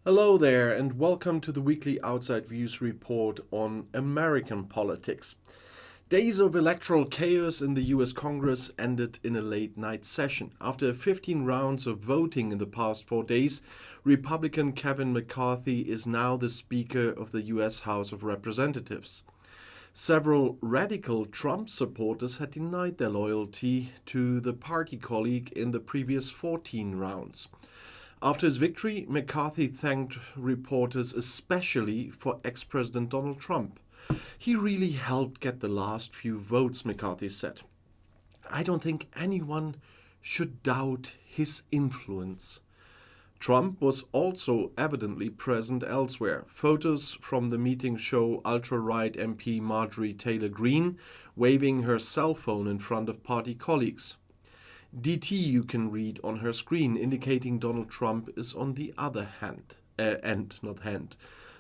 Hello there, and welcome to the weekly Outside Views report on American politics. Days of electoral chaos in the US Congress ended in a late night session. After 15 rounds of voting in the past 4 days, Republican Kevin McCarthy is now the Speaker of the US House of Representatives. Several radical Trump supporters had denied their loyalty to the party colleague in the previous 14 rounds. After his victory, McCarthy thanked reporters especially for ex-President Donald Trump. He really helped get the last few votes, McCarthy said. I don't think anyone should doubt his influence. Trump was also evidently present elsewhere. Photos from the meeting show ultra-right MP Marjorie Taylor Greene waving her cell phone in front of party colleagues. DT you can read on her screen, indicating Donald Trump is on the other end.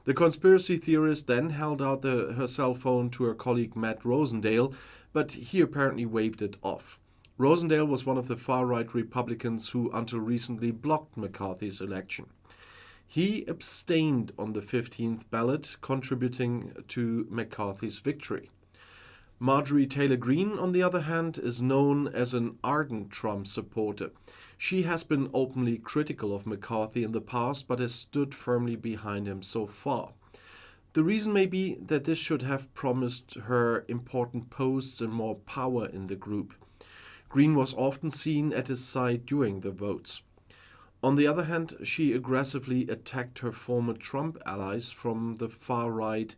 The conspiracy theorist then held out her cell phone to her colleague Matt Rosendale, but he apparently waved it off. Rosendale was one of the far-right Republicans who until recently blocked McCarthy's election. He abstained on the 15th ballot, contributing to McCarthy's victory. Marjorie Taylor Greene, on the other hand, is known as an ardent Trump supporter. She has been openly critical of McCarthy in the past, but has stood firmly behind him so far. The reason may be that this should have promised her important posts and more power in the group. Greene was often seen at his side during the votes. On the other hand, she aggressively attacked her former Trump allies from the far right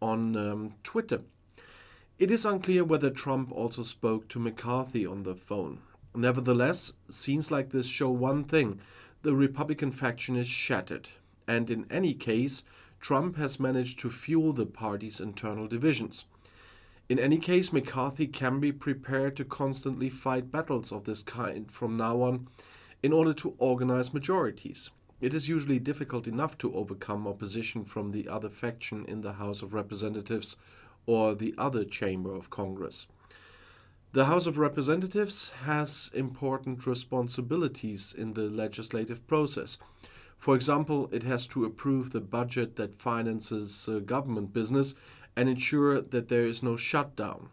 on Twitter. It is unclear whether Trump also spoke to McCarthy on the phone. Nevertheless, scenes like this show one thing: the Republican faction is shattered. And in any case, Trump has managed to fuel the party's internal divisions. In any case, McCarthy can be prepared to constantly fight battles of this kind from now on in order to organize majorities. It is usually difficult enough to overcome opposition from the other faction in the House of Representatives or the other chamber of Congress. The House of Representatives has important responsibilities in the legislative process. For example, it has to approve the budget that finances government business and ensure that there is no shutdown.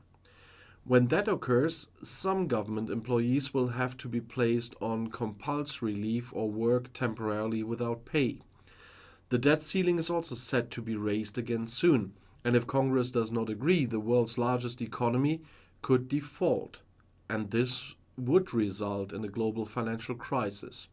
When that occurs, some government employees will have to be placed on compulsory leave or work temporarily without pay. The debt ceiling is also set to be raised again soon. And if Congress does not agree, the world's largest economy could default, and this would result in a global financial crisis.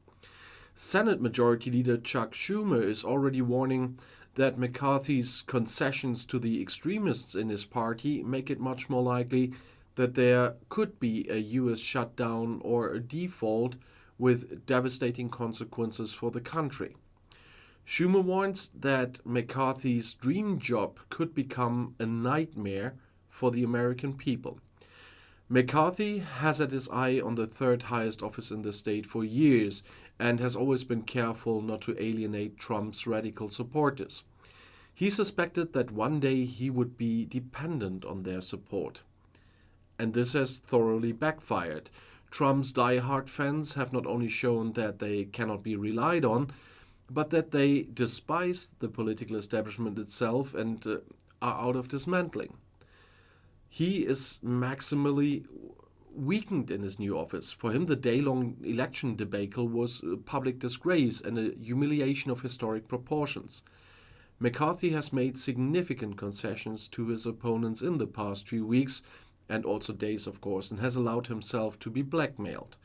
Senate Majority Leader Chuck Schumer is already warning that McCarthy's concessions to the extremists in his party make it much more likely that there could be a US shutdown or a default with devastating consequences for the country. Schumer warns that McCarthy's dream job could become a nightmare for the American people. McCarthy has had his eye on the third highest office in the state for years and has always been careful not to alienate Trump's radical supporters. He suspected that one day he would be dependent on their support. And this has thoroughly backfired. Trump's die-hard fans have not only shown that they cannot be relied on, but that they despise the political establishment itself and are out of dismantling. He is maximally weakened in his new office. For him, the day-long election debacle was a public disgrace and a humiliation of historic proportions. McCarthy has made significant concessions to his opponents in the past few weeks, and also days, of course, and has allowed himself to be blackmailed.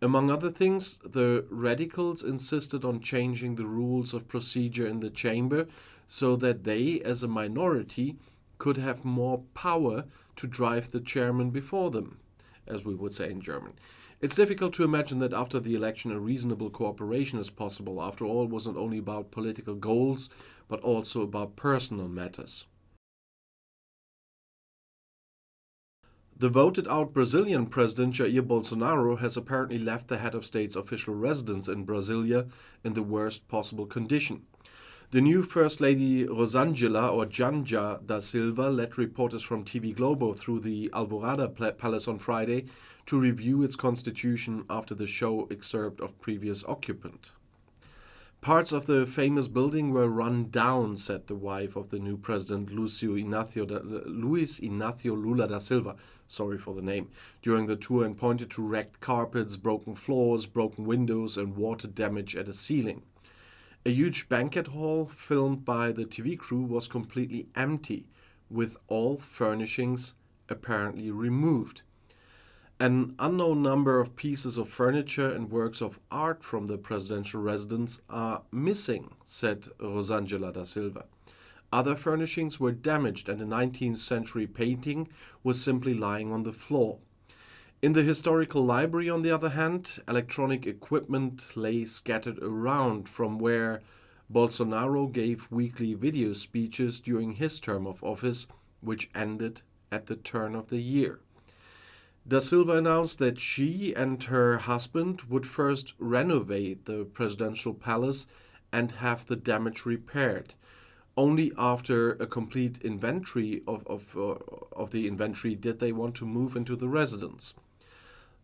Among other things, the radicals insisted on changing the rules of procedure in the chamber so that they, as a minority, could have more power to drive the chairman before them, as we would say in German. It's difficult to imagine that after the election a reasonable cooperation is possible. After all, it was not only about political goals, but also about personal matters. The voted-out Brazilian President Jair Bolsonaro has apparently left the head of state's official residence in Brasilia in the worst possible condition. The new First Lady Rosângela or Janja da Silva led reporters from TV Globo through the Alvorada Palace on Friday to review its constitution after the show excerpt of previous occupant. Parts of the famous building were run down, said the wife of the new president, Luis Inácio Lula da Silva, sorry for the name, during the tour, and pointed to wrecked carpets, broken floors, broken windows, and water damage at a ceiling. A huge banquet hall filmed by the TV crew was completely empty, with all furnishings apparently removed. An unknown number of pieces of furniture and works of art from the presidential residence are missing, said Rosângela da Silva. Other furnishings were damaged and a 19th century painting was simply lying on the floor. In the historical library, on the other hand, electronic equipment lay scattered around from where Bolsonaro gave weekly video speeches during his term of office, which ended at the turn of the year. Da Silva announced that she and her husband would first renovate the presidential palace and have the damage repaired. Only after a complete inventory of the inventory did they want to move into the residence.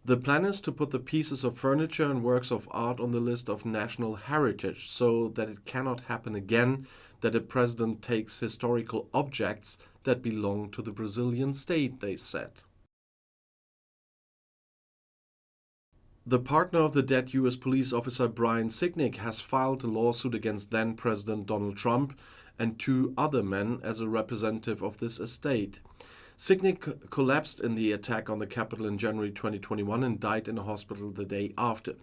The plan is to put the pieces of furniture and works of art on the list of national heritage so that it cannot happen again that a president takes historical objects that belong to the Brazilian state, they said. The partner of the dead U.S. police officer Brian Sicknick has filed a lawsuit against then-President Donald Trump and 2 other men as a representative of this estate. Sicknick collapsed in the attack on the Capitol in January 2021 and died in a hospital the day after.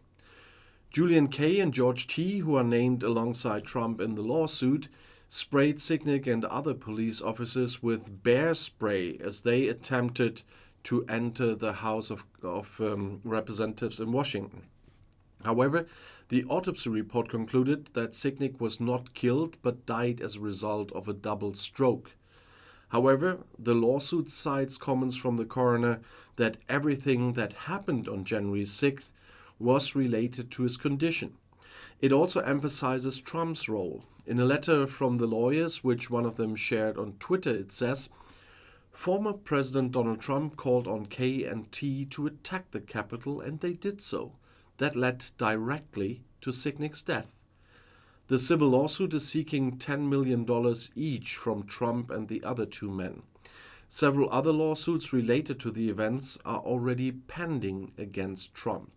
Julian K. and George T., who are named alongside Trump in the lawsuit, sprayed Sicknick and other police officers with bear spray as they attempted to enter the House of Representatives in Washington. However, the autopsy report concluded that Sicknick was not killed but died as a result of a double stroke. However, the lawsuit cites comments from the coroner that everything that happened on January 6th was related to his condition. It also emphasizes Trump's role. In a letter from the lawyers, which one of them shared on Twitter, it says, "Former President Donald Trump called on K and T to attack the Capitol, and they did so. That led directly to Sicknick's death." The civil lawsuit is seeking $10 million each from Trump and the other 2 men. Several other lawsuits related to the events are already pending against Trump.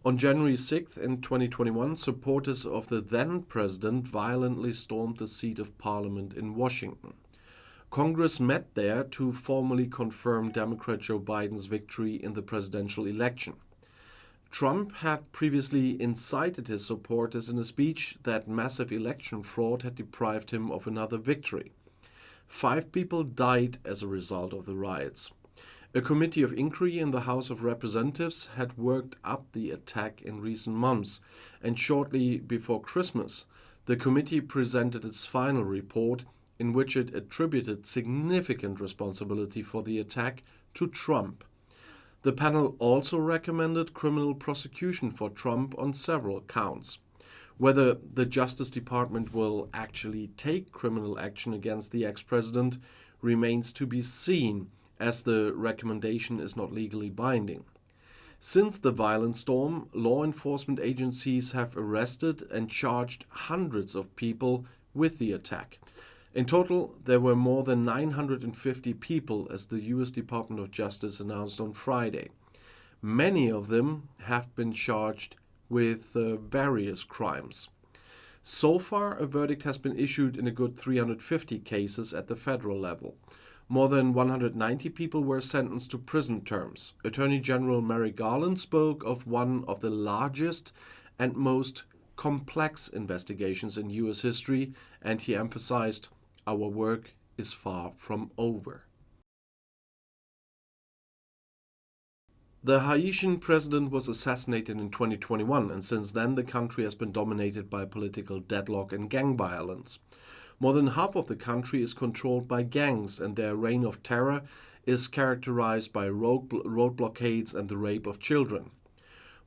On January 6th in 2021, supporters of the then-president violently stormed the seat of Parliament in Washington. Congress met there to formally confirm Democrat Joe Biden's victory in the presidential election. Trump had previously incited his supporters in a speech that massive election fraud had deprived him of another victory. 5 people died as a result of the riots. A committee of inquiry in the House of Representatives had worked up the attack in recent months, and shortly before Christmas, the committee presented its final report, in which it attributed significant responsibility for the attack to Trump. The panel also recommended criminal prosecution for Trump on several counts. Whether the Justice Department will actually take criminal action against the ex-president remains to be seen, as the recommendation is not legally binding. Since the violent storm, law enforcement agencies have arrested and charged hundreds of people with the attack. In total, there were more than 950 people, as the U.S. Department of Justice announced on Friday. Many of them have been charged with various crimes. So far, a verdict has been issued in a good 350 cases at the federal level. More than 190 people were sentenced to prison terms. Attorney General Merrick Garland spoke of one of the largest and most complex investigations in U.S. history, and he emphasized, "Our work is far from over." The Haitian president was assassinated in 2021, and since then the country has been dominated by political deadlock and gang violence. More than half of the country is controlled by gangs, and their reign of terror is characterized by road blockades and the rape of children.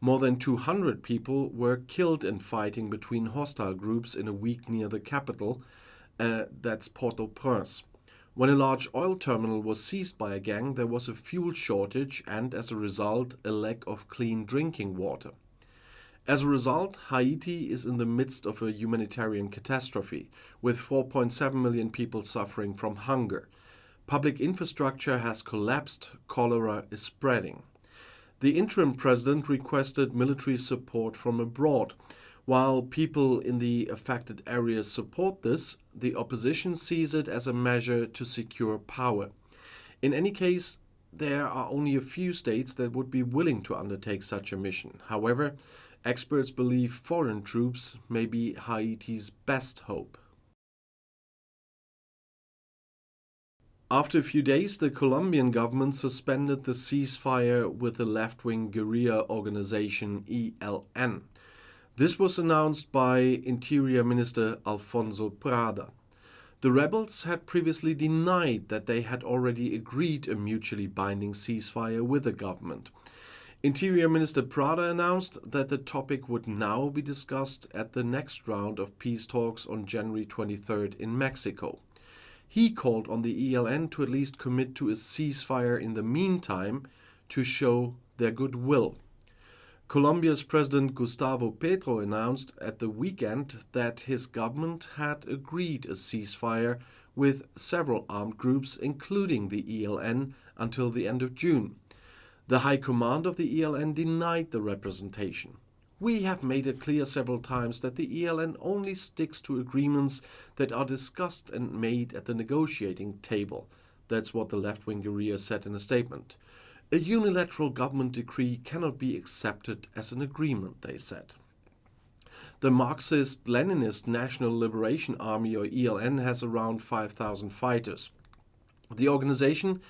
More than 200 people were killed in fighting between hostile groups in a week near the capital, that's Port-au-Prince. When a large oil terminal was seized by a gang, there was a fuel shortage and, as a result, a lack of clean drinking water. As a result, Haiti is in the midst of a humanitarian catastrophe, with 4.7 million people suffering from hunger. Public infrastructure has collapsed, cholera is spreading. The interim president requested military support from abroad. While people in the affected areas support this, the opposition sees it as a measure to secure power. In any case, there are only a few states that would be willing to undertake such a mission. However, experts believe foreign troops may be Haiti's best hope. After a few days, the Colombian government suspended the ceasefire with the left-wing guerrilla organization ELN. This was announced by Interior Minister Alfonso Prada. The rebels had previously denied that they had already agreed a mutually binding ceasefire with the government. Interior Minister Prada announced that the topic would now be discussed at the next round of peace talks on January 23rd in Mexico. He called on the ELN to at least commit to a ceasefire in the meantime to show their goodwill. Colombia's President Gustavo Petro announced at the weekend that his government had agreed a ceasefire with several armed groups, including the ELN, until the end of June. The High Command of the ELN denied the representation. We have made it clear several times that the ELN only sticks to agreements that are discussed and made at the negotiating table. That's what the left-wing guerrilla said in a statement. A unilateral government decree cannot be accepted as an agreement, they said. The Marxist-Leninist National Liberation Army, or ELN, has around 5,000 fighters. The organization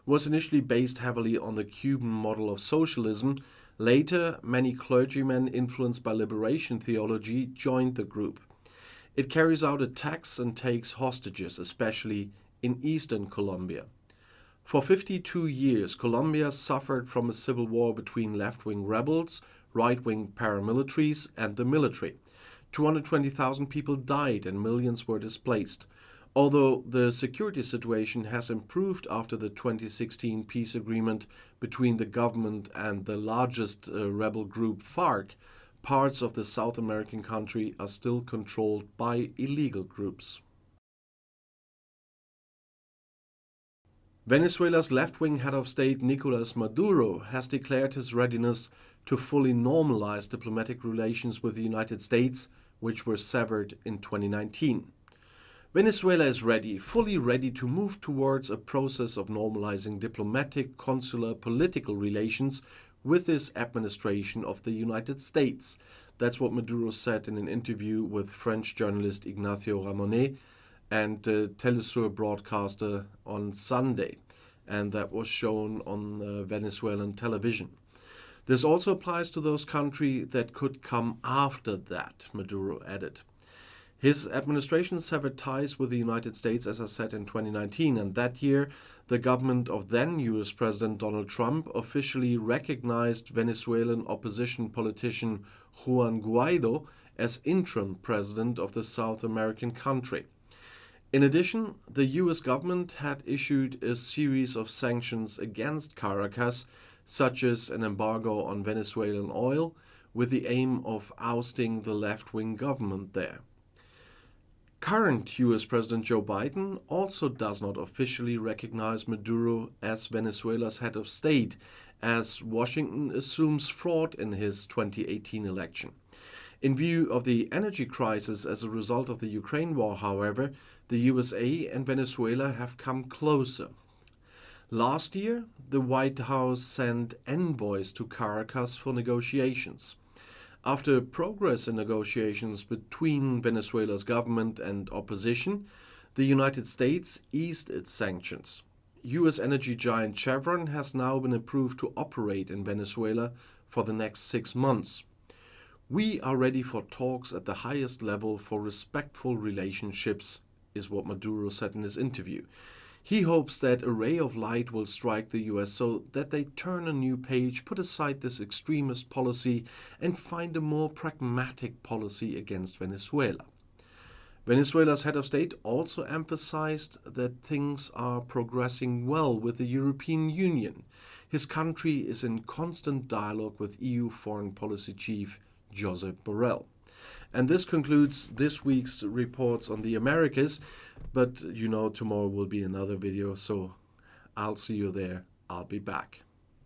was initially based heavily on the Cuban model of socialism. Later, many clergymen influenced by liberation theology joined the group. It carries out attacks and takes hostages, especially in eastern Colombia. For 52 years, Colombia suffered from a civil war between left-wing rebels, right-wing paramilitaries, and the military. 220,000 people died and millions were displaced. Although the security situation has improved after the 2016 peace agreement between the government and the largest rebel group FARC, parts of the South American country are still controlled by illegal groups. Venezuela's left-wing head of state Nicolás Maduro has declared his readiness to fully normalize diplomatic relations with the United States, which were severed in 2019. Venezuela is fully ready to move towards a process of normalizing diplomatic, consular, political relations with this administration of the United States. That's what Maduro said in an interview with French journalist Ignacio Ramonet and Telesur broadcaster on Sunday, and that was shown on Venezuelan television. This also applies to those countries that could come after that, Maduro added. His administration severed ties with the United States, as I said, in 2019, and that year the government of then US President Donald Trump officially recognized Venezuelan opposition politician Juan Guaido as interim president of the South American country. In addition, the US government had issued a series of sanctions against Caracas, such as an embargo on Venezuelan oil, with the aim of ousting the left-wing government there. Current US President Joe Biden also does not officially recognize Maduro as Venezuela's head of state, as Washington assumes fraud in his 2018 election. In view of the energy crisis as a result of the Ukraine war, however, the USA and Venezuela have come closer. Last year, the White House sent envoys to Caracas for negotiations. After progress in negotiations between Venezuela's government and opposition, the United States eased its sanctions. US energy giant Chevron has now been approved to operate in Venezuela for the next 6 months. We are ready for talks at the highest level for respectful relationships, is what Maduro said in his interview. He hopes that a ray of light will strike the US so that they turn a new page, put aside this extremist policy, and find a more pragmatic policy against Venezuela. Venezuela's head of state also emphasized that things are progressing well with the European Union. His country is in constant dialogue with EU foreign policy chief Josep Borrell. And this concludes this week's reports on the Americas, but tomorrow will be another video, so I'll see you there. I'll be back.